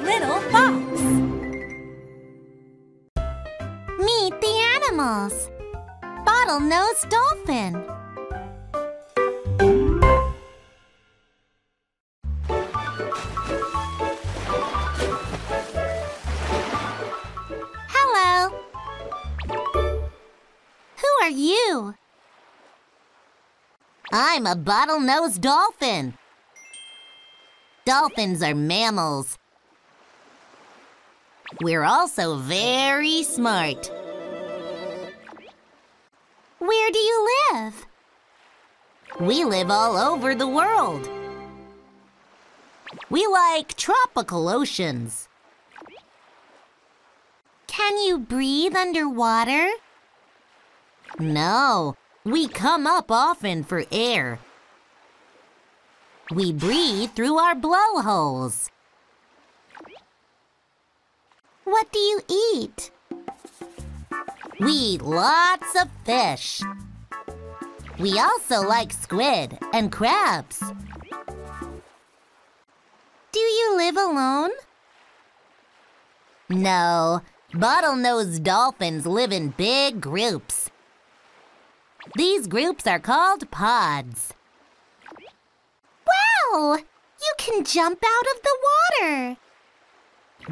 Little Fox. Meet the animals. Bottlenose dolphin. Hello. Who are you? I'm a bottlenose dolphin. Dolphins are mammals. We're also very smart. Where do you live? We live all over the world. We like tropical oceans. Can you breathe underwater? No, we come up often for air. We breathe through our blowholes. What do you eat? We eat lots of fish. We also like squid and crabs. Do you live alone? No, bottlenose dolphins live in big groups. These groups are called pods. Wow! You can jump out of the water.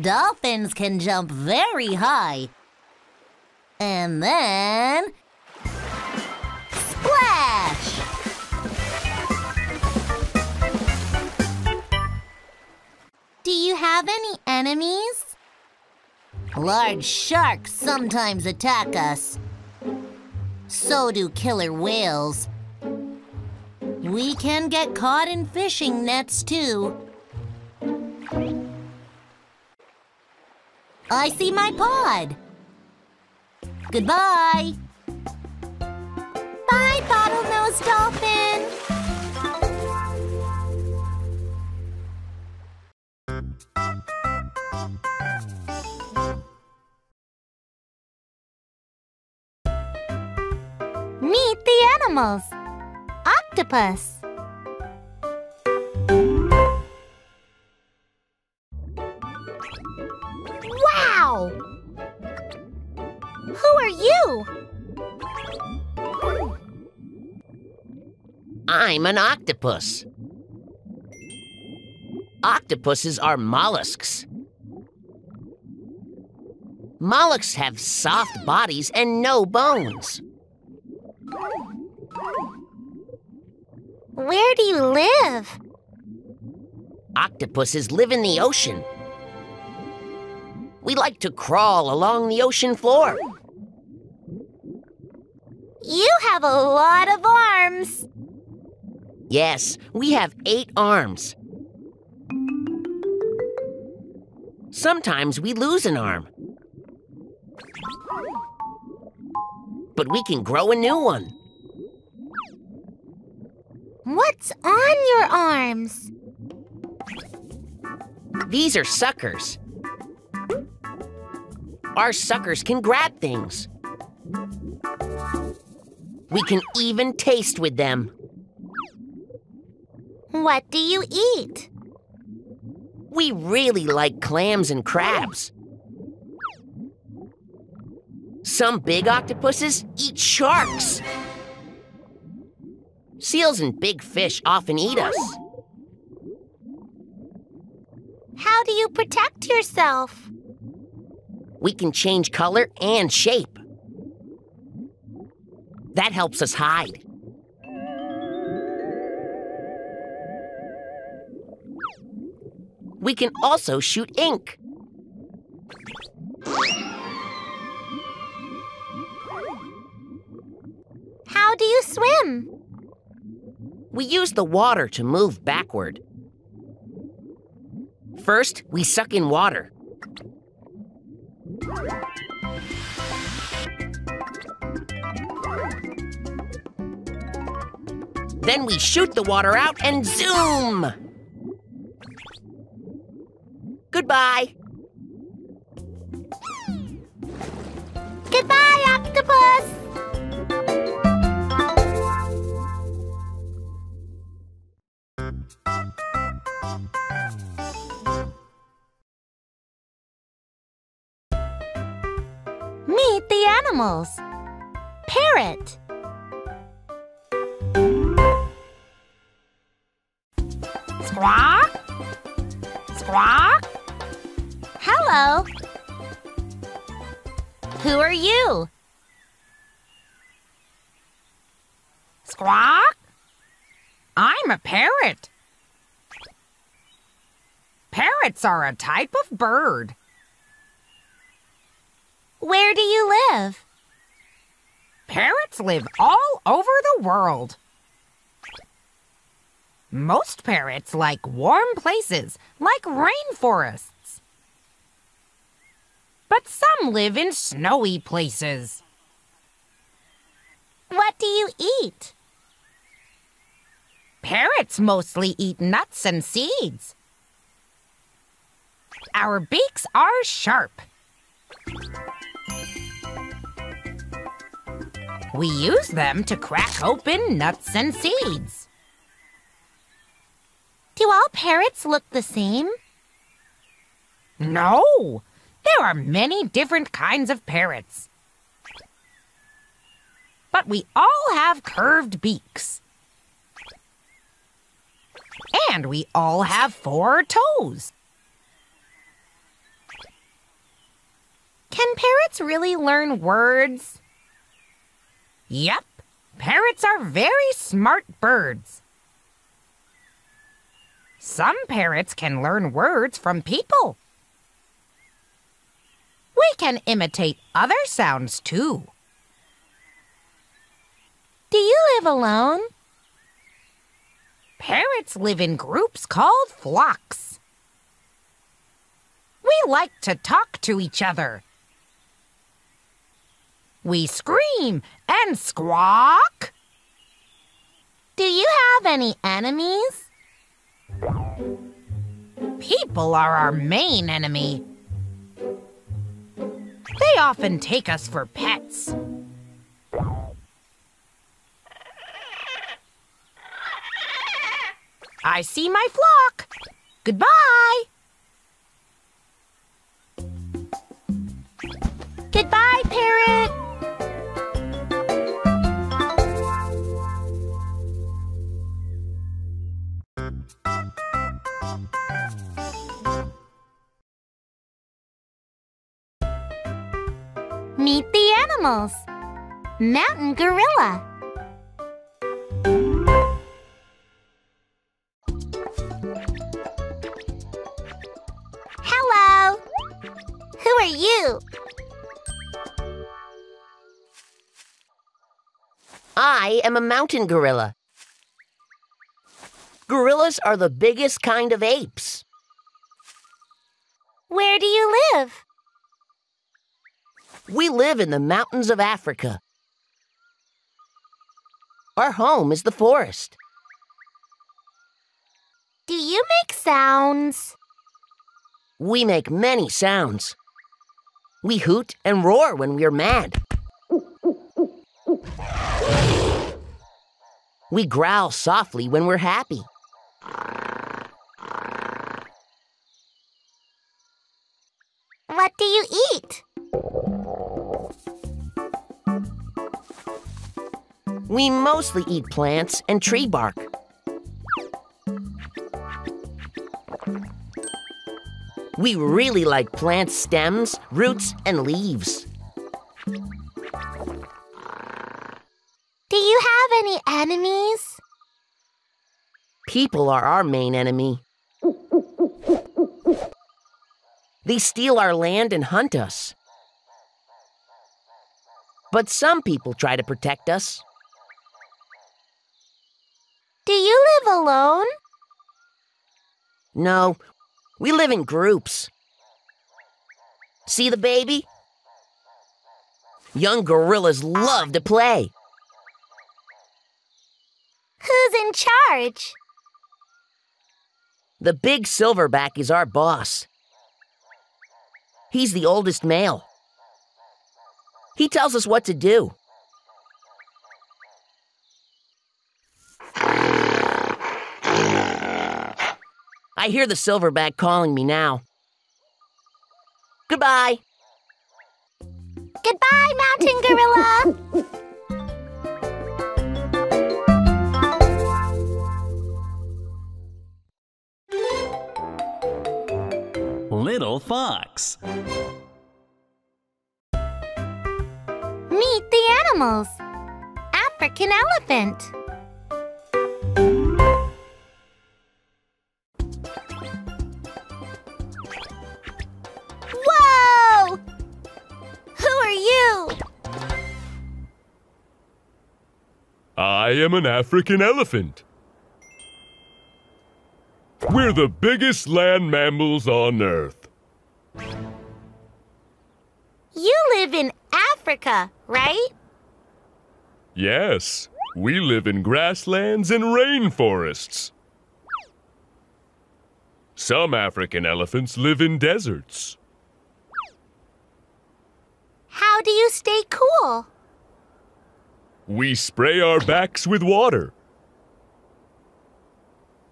Dolphins can jump very high. And then... splash! Do you have any enemies? Large sharks sometimes attack us. So do killer whales. We can get caught in fishing nets, too. I see my pod. Goodbye. Bye, bottlenose dolphin. Meet the animals. Octopus. Wow! Who are you? I'm an octopus. Octopuses are mollusks. Mollusks have soft bodies and no bones. Where do you live? Octopuses live in the ocean. We like to crawl along the ocean floor. You have a lot of arms. Yes, we have 8 arms. Sometimes we lose an arm. But we can grow a new one. What's on your arms? These are suckers. Our suckers can grab things. We can even taste with them. What do you eat? We really like clams and crabs. Some big octopuses eat sharks. Seals and big fish often eat us. How do you protect yourself? We can change color and shape. That helps us hide. We can also shoot ink. How do you swim? We use the water to move backward. First, we suck in water. Then we shoot the water out and zoom! Goodbye! Goodbye, octopus! Meet the animals. Parrot. Squawk! Squawk! Hello. Who are you? Squawk! I'm a parrot. Parrots are a type of bird. Where do you live? Parrots live all over the world. Most parrots like warm places, like rainforests. But some live in snowy places. What do you eat? Parrots mostly eat nuts and seeds. Our beaks are sharp. We use them to crack open nuts and seeds. Do all parrots look the same? No, there are many different kinds of parrots. But we all have curved beaks. And we all have 4 toes. Can parrots really learn words? Yep, parrots are very smart birds. Some parrots can learn words from people. We can imitate other sounds too. Do you live alone? Parrots live in groups called flocks. We like to talk to each other. We scream and squawk. Do you have any enemies? People are our main enemy. They often take us for pets. I see my flock. Goodbye. Goodbye, parrot. Meet the animals. Mountain gorilla. Hello. Who are you? I am a mountain gorilla. Gorillas are the biggest kind of apes. Where do you live? We live in the mountains of Africa. Our home is the forest. Do you make sounds? We make many sounds. We hoot and roar when we're mad. We growl softly when we're happy. What do you eat? We mostly eat plants and tree bark. We really like plant stems, roots, and leaves. Do you have any enemies? People are our main enemy. They steal our land and hunt us. But some people try to protect us. Do you live alone? No, we live in groups. See the baby? Young gorillas love to play. Who's in charge? The big silverback is our boss. He's the oldest male. He tells us what to do. I hear the silverback calling me now. Goodbye. Goodbye, mountain gorilla. Little fox. Meet the animals. African elephant. Whoa! Who are you? I am an African elephant. We're the biggest land mammals on Earth. You live in Africa, right? Yes, we live in grasslands and rainforests. Some African elephants live in deserts. How do you stay cool? We spray our backs with water.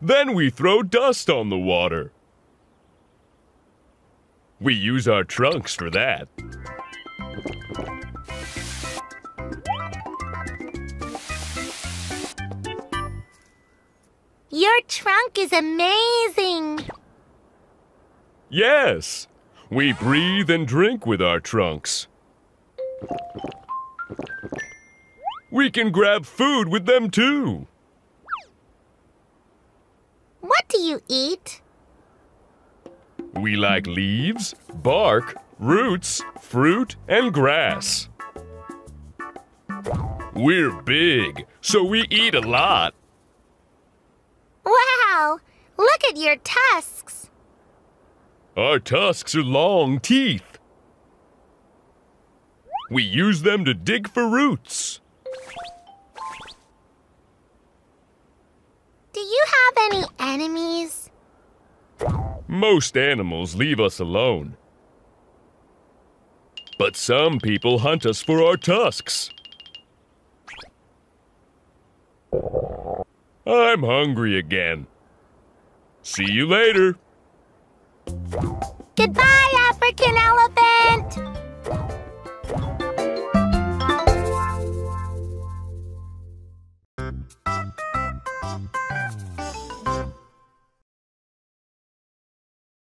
Then we throw dust on the water. We use our trunks for that. Your trunk is amazing. Yes, we breathe and drink with our trunks. We can grab food with them too. What do you eat? We like leaves, bark, roots, fruit, and grass. We're big, so we eat a lot. Wow! Look at your tusks. Our tusks are long teeth. We use them to dig for roots. Do you have any enemies? Most animals leave us alone. But some people hunt us for our tusks. I'm hungry again. See you later.